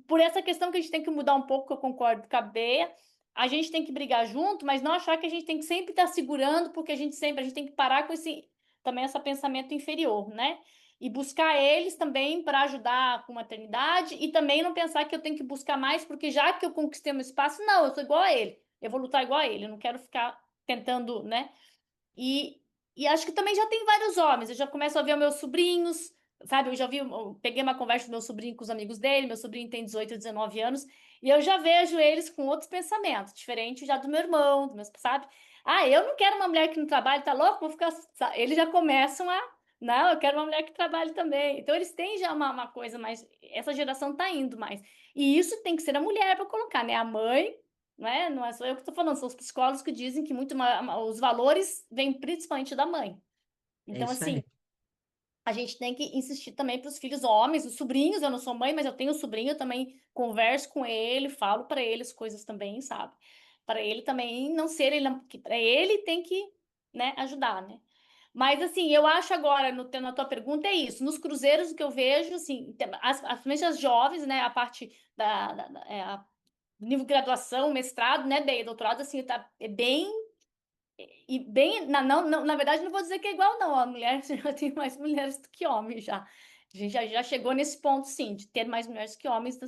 por essa questão que a gente tem que mudar um pouco, que eu concordo com a Bea, a gente tem que brigar junto, mas não achar que a gente tem que sempre estar segurando, porque a gente tem que parar com esse pensamento inferior, né? E buscar eles também para ajudar com maternidade e também não pensar que eu tenho que buscar mais, porque já que eu conquistei meu espaço, não, eu sou igual a ele, eu vou lutar igual a ele, eu não quero ficar tentando, né? E acho que também já tem vários homens. Eu já começo a ver meus sobrinhos, sabe? Eu peguei uma conversa do meu sobrinho com os amigos dele. Meu sobrinho tem 18, 19 anos. E eu já vejo eles com outros pensamentos, diferente já do meu irmão, sabe? Ah, eu não quero uma mulher que não trabalhe, tá louco? Vou ficar. Eles já começam a. Não, eu quero uma mulher que trabalhe também. Então eles têm já uma coisa mais. Essa geração tá indo mais. E isso tem que ser a mulher para colocar, né? A mãe, né? Não é só eu que estou falando, são os psicólogos que dizem que os valores vêm principalmente da mãe. É Então, isso assim, aí. a gente tem que insistir também para os filhos homens, os sobrinhos. Eu não sou mãe, mas eu tenho sobrinho, eu também converso com ele, falo para ele as coisas também, sabe? Para ele também não ser, para ele tem que, né, ajudar, né? Mas assim, eu acho agora, na tua pergunta, é isso. Nos cruzeiros, o que eu vejo, assim, principalmente as jovens, né, a parte a nível de graduação, mestrado, né, bem, doutorado, assim, é bem e bem, na verdade, não vou dizer que é igual, não. A mulher já tem mais mulheres do que homens já. A gente já chegou nesse ponto, sim, de ter mais mulheres que homens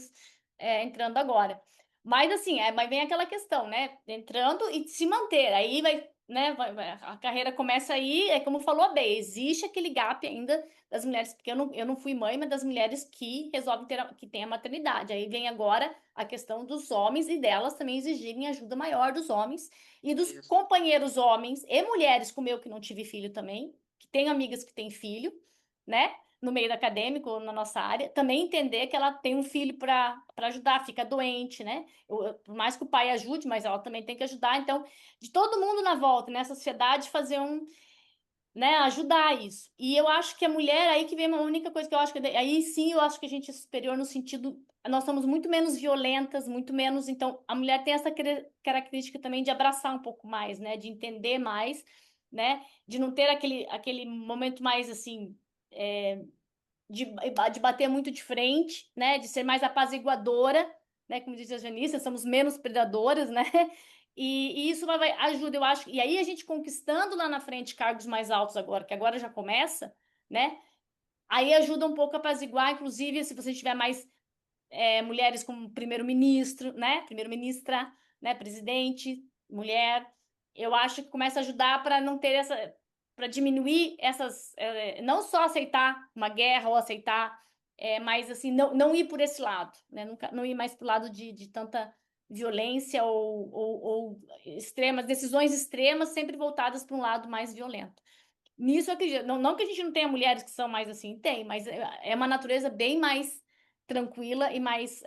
entrando agora. Mas assim, mas vem aquela questão, né? Entrando e se manter. Aí vai, né? A carreira começa aí, é como falou a Bey, existe aquele gap ainda das mulheres, porque eu não fui mãe, mas das mulheres que resolvem que tem a maternidade. Aí vem agora a questão dos homens e delas também exigirem ajuda maior dos homens e dos Isso. companheiros homens e mulheres, como eu que não tive filho também, que tenho amigas que têm filho, né? No meio acadêmico, na nossa área, também entender que ela tem um filho para ajudar, fica doente, né? Por mais que o pai ajude, mas ela também tem que ajudar. Então, de todo mundo na volta, nessa sociedade, fazer né, ajudar isso. E eu acho que a mulher, aí que vem uma única coisa que eu acho que, aí sim eu acho que a gente é superior no sentido, nós somos muito menos violentas, muito menos, então a mulher tem essa característica também de abraçar um pouco mais, né, de entender mais, né, de não ter aquele momento mais assim, de bater muito de frente, né, de ser mais apaziguadora, né, como diz a Janice, somos menos predadoras, né, e isso ajuda, eu acho. E aí a gente conquistando lá na frente cargos mais altos agora, que agora já começa, né? Aí ajuda um pouco a apaziguar, inclusive, se você tiver mais mulheres como primeiro-ministro, né? Primeiro-ministra, né? Presidente, mulher. Eu acho que começa a ajudar para não ter para diminuir essas, não só aceitar uma guerra ou aceitar, mas assim, não ir por esse lado, né? Nunca, não ir mais para o lado de tanta violência ou extremas, decisões extremas sempre voltadas para um lado mais violento. Nisso eu acredito. Não que a gente não tenha mulheres que são mais assim, tem, mas é uma natureza bem mais tranquila e mais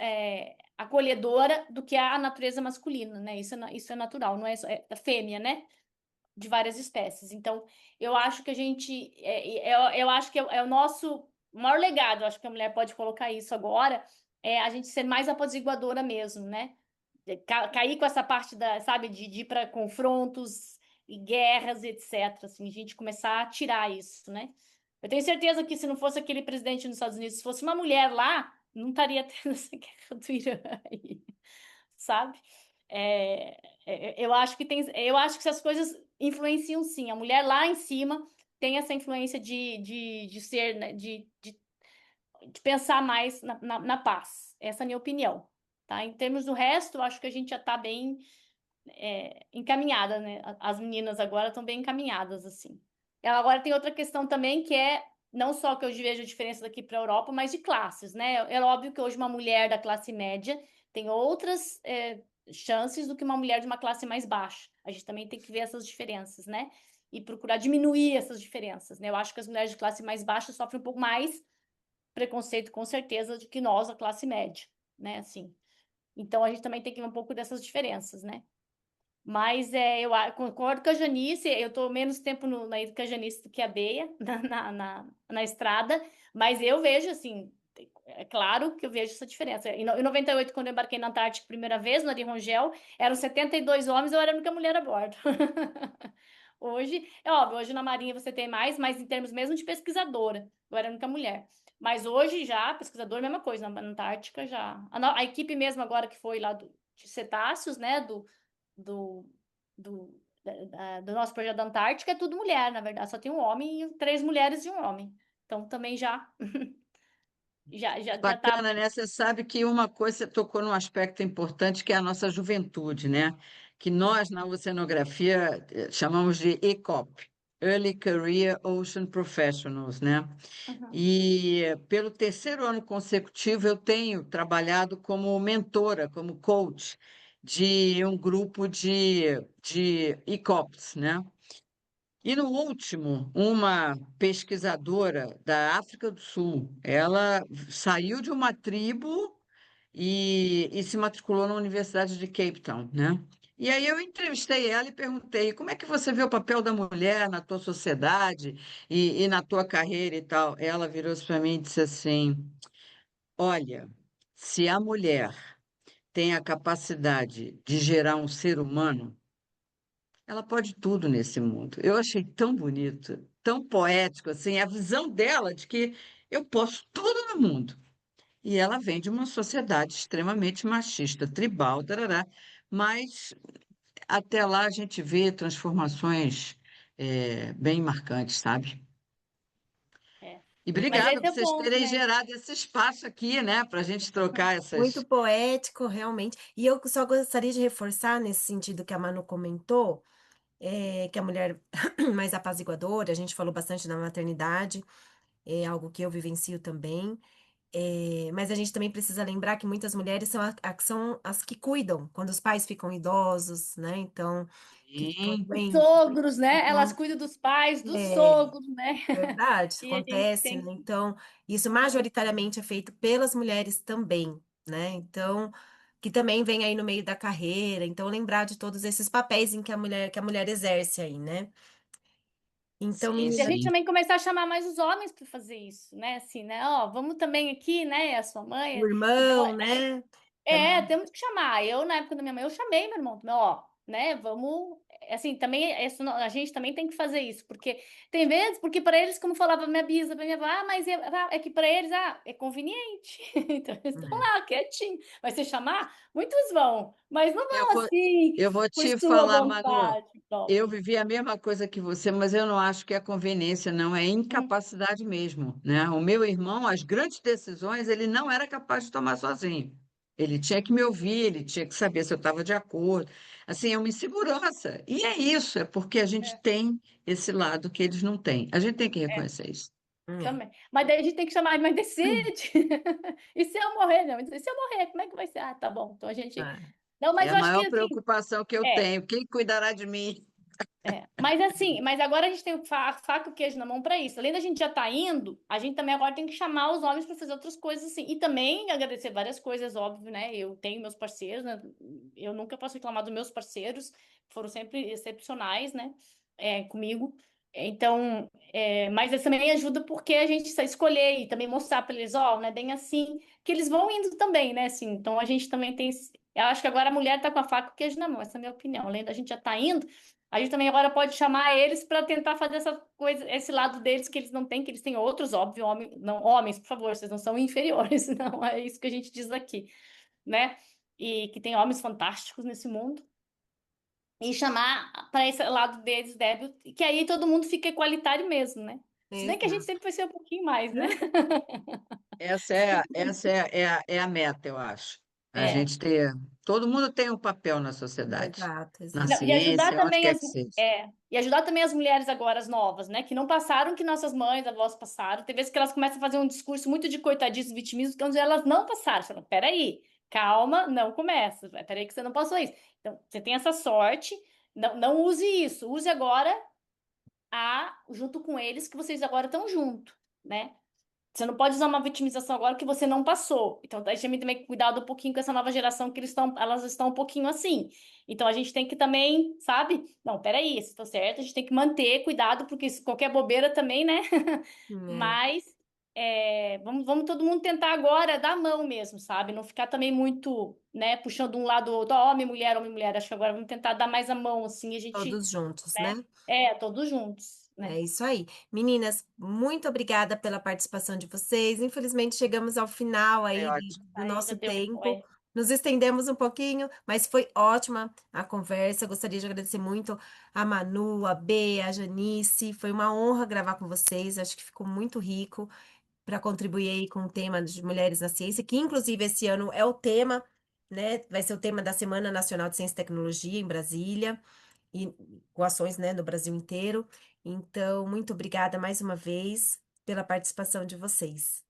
acolhedora do que a natureza masculina, né? Isso é natural, não é fêmea, né? De várias espécies. Então, eu acho que a gente, eu acho que é o nosso maior legado, eu acho que a mulher pode colocar isso agora, é a gente ser mais apaziguadora mesmo, né? Cair com essa parte sabe, de ir para confrontos e guerras, etc. Assim, a gente começar a tirar isso, né? Eu tenho certeza que se não fosse aquele presidente nos Estados Unidos, se fosse uma mulher lá, não estaria tendo essa guerra do Irã aí, sabe? Eu acho que essas coisas influenciam sim. A mulher lá em cima tem essa influência de ser, né, de pensar mais na paz. Essa é a minha opinião. Tá? Em termos do resto, eu acho que a gente já está bem encaminhada, né? As meninas agora estão bem encaminhadas, assim. Ela agora tem outra questão também, que é não só que eu vejo a diferença daqui para a Europa, mas de classes, né? É óbvio que hoje uma mulher da classe média tem outras chances do que uma mulher de uma classe mais baixa. A gente também tem que ver essas diferenças, né? E procurar diminuir essas diferenças, né? Eu acho que as mulheres de classe mais baixa sofrem um pouco mais preconceito, com certeza, do que nós, a classe média, né? Assim. Então, a gente também tem que ver um pouco dessas diferenças, né? Mas eu concordo com a Janice, eu estou menos tempo na ida com a Janice do que a Beia na estrada, mas eu vejo, assim, é claro que eu vejo essa diferença. Em 98, quando eu embarquei na Antártica a primeira vez, no Ari Rongel, eram 72 homens, eu era a única mulher a bordo. Hoje, é óbvio, hoje na Marinha você tem mais, mas em termos mesmo de pesquisadora, eu era a única mulher. Mas hoje já, pesquisadora, mesma coisa, na Antártica já. A equipe mesmo agora que foi lá de cetáceos, né, do, do nosso projeto da Antártica é tudo mulher, na verdade. Só tem um homem e 3 mulheres e um homem. Então também já tá. Bacana, né? Você sabe que uma coisa, você tocou num aspecto importante, que é a nossa juventude, né? Que nós, na oceanografia, chamamos de ECOP, Early Career Ocean Professionals, né? Uhum. E pelo terceiro ano consecutivo eu tenho trabalhado como mentora, como coach de um grupo de ECOPs, né? E no último, uma pesquisadora da África do Sul, ela saiu de uma tribo e se matriculou na Universidade de Cape Town, né? E aí eu entrevistei ela e perguntei, como é que você vê o papel da mulher na tua sociedade e na tua carreira e tal? Ela virou-se para mim e disse assim, olha, se a mulher tem a capacidade de gerar um ser humano, ela pode tudo nesse mundo. Eu achei tão bonito, tão poético, assim, a visão dela de que eu posso tudo no mundo. E ela vem de uma sociedade extremamente machista, tribal, tarará, mas até lá a gente vê transformações bem marcantes, sabe? É. E Mas obrigada esse por é vocês bom, terem né? gerado esse espaço aqui, né, para a gente trocar Muito essas. poético, realmente. E eu só gostaria de reforçar nesse sentido que a Manu comentou, que a mulher mais apaziguadora, a gente falou bastante da maternidade, é algo que eu vivencio também. Mas a gente também precisa lembrar que muitas mulheres são as que cuidam quando os pais ficam idosos, né? Então, que ficam Sim, Os doentes. sogros, né? Elas Então, cuidam dos pais, dos é sogros, né? verdade, isso E a gente acontece, tem né? que. Então, isso majoritariamente é feito pelas mulheres também, né? Então, que também vem aí no meio da carreira. Então, lembrar de todos esses papéis em que a mulher exerce aí, né? Então, sim, E a menina, gente sim. também começar a chamar mais os homens para fazer isso, né? Assim, né? Ó, vamos também aqui, né? A sua o mãe. Então, irmão, né? temos que chamar. Eu, na época da minha mãe, eu chamei meu irmão. Ó, né? Vamos. Assim, também, a gente também tem que fazer isso, porque tem vezes, porque para eles, como falava minha bisa, pra minha avó, mas é que para eles, é conveniente. Então, eles estão É. lá, quietinho. Mas se chamar, muitos vão, mas não Eu vão vou, assim, eu vou por te sua falar, Manu, vontade eu própria. vivi a mesma coisa que você, mas eu não acho que é conveniência, não, é Hum, incapacidade mesmo, né? O meu irmão, as grandes decisões, ele não era capaz de tomar sozinho. Ele tinha que me ouvir, ele tinha que saber se eu estava de acordo. Assim, é uma insegurança. E é isso, é porque a gente é, tem esse lado que eles não têm. A gente tem que é. reconhecer isso. É. Também. Mas daí a gente tem que chamar, mas decide. E se eu morrer, não? E se eu morrer, como é que vai ser? Ah, tá bom. Então a gente. É. Não, É mas a eu acho que maior assim, preocupação que eu é, tenho. Quem cuidará de mim? mas assim, mas agora a gente tem o faca e o queijo na mão para isso. Além da gente já estar indo, a gente também agora tem que chamar os homens para fazer outras coisas assim. E também agradecer várias coisas, óbvio, né? Eu tenho meus parceiros, né? Eu nunca posso reclamar dos meus parceiros, foram sempre excepcionais, né? Comigo. Então, mas isso também ajuda porque a gente precisa escolher e também mostrar para eles, ó, não é bem assim, que eles vão indo também, né? Assim, então a gente também tem. Eu acho que agora a mulher tá com a faca e o queijo na mão, essa é a minha opinião. Além da gente já estar indo. A gente também agora pode chamar eles para tentar fazer essa coisa, esse lado deles que eles não têm, que eles têm outros, óbvio, não, homens, por favor, vocês não são inferiores, não é isso que a gente diz aqui, né? E que tem homens fantásticos nesse mundo. E chamar para esse lado deles débil, que aí todo mundo fica igualitário mesmo, né? Se bem que a gente Exato. sempre vai ser um pouquinho mais, né? Essa é a meta, eu acho. A É. gente ter. Todo mundo tem um papel na sociedade, Exato, na Não, exato. e ajudar ciência, onde também quer que seja. e ajudar também as mulheres agora, as novas, né? Que não passaram o que nossas mães, avós passaram. Tem vezes que elas começam a fazer um discurso muito de coitadismo, vitimismo, que elas não passaram. Você fala, peraí, calma, não começa. Peraí que você não passou isso. Então, você tem essa sorte, não use isso. Use agora junto com eles, que vocês agora estão junto, né? Você não pode usar uma vitimização agora que você não passou. Então, a gente tem também que cuidar um pouquinho com essa nova geração que elas estão um pouquinho assim. Então, a gente tem que também, sabe? Não, peraí, se estou certo, a gente tem que manter cuidado, porque qualquer bobeira também, né? É, Mas vamos todo mundo tentar agora dar a mão mesmo, sabe? Não ficar também muito, né, puxando um lado ou outro, ó, homem, mulher, homem, mulher. Acho que agora vamos tentar dar mais a mão, assim, a gente, todos juntos, né? né? Todos juntos, né? É isso aí. Meninas, muito obrigada pela participação de vocês. Infelizmente, chegamos ao final É aí ótimo. do Aí já nosso deu, tempo. Nos estendemos um pouquinho, mas foi ótima a conversa. Gostaria de agradecer muito a Manu, a Bea, a Janice. Foi uma honra gravar com vocês. Acho que ficou muito rico para contribuir aí com o tema de mulheres na ciência, que inclusive esse ano é o tema, né? Vai ser o tema da Semana Nacional de Ciência e Tecnologia em Brasília e com ações, né, no Brasil inteiro. Então, muito obrigada mais uma vez pela participação de vocês.